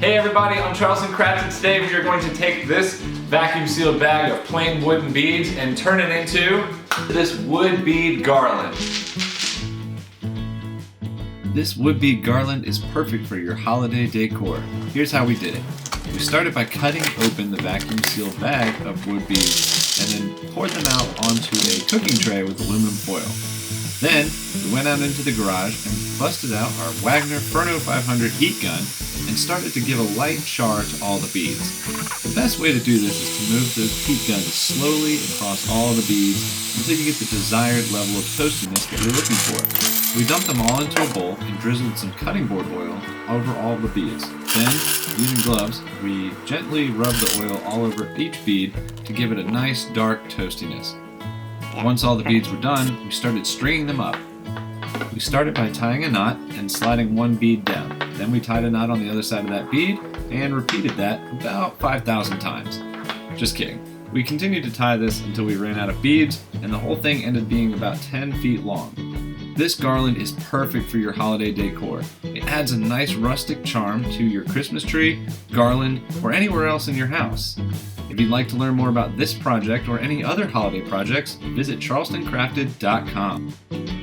Hey everybody, I'm Charleston Crafted. Today we are going to take this vacuum sealed bag of plain wooden beads and turn it into this wood bead garland. This wood bead garland is perfect for your holiday decor. Here's how we did it. We started by cutting open the vacuum sealed bag of wood beads and then poured them out onto a cooking tray with aluminum foil. Then we went out into the garage and busted out our Wagner Ferno 500 heat gun and started to give a light char to all the beads. The best way to do this is to move the heat gun slowly across all the beads until you get the desired level of toastiness that you're looking for. We dumped them all into a bowl and drizzled some cutting board oil over all the beads. Then, using gloves, we gently rubbed the oil all over each bead to give it a nice dark toastiness. Once all the beads were done, we started stringing them up. We started by tying a knot and sliding one bead down. Then we tied a knot on the other side of that bead and repeated that about 5,000 times. Just kidding. We continued to tie this until we ran out of beads, and the whole thing ended being about 10 feet long. This garland is perfect for your holiday decor. It adds a nice rustic charm to your Christmas tree, garland, or anywhere else in your house. If you'd like to learn more about this project or any other holiday projects, visit charlestoncrafted.com.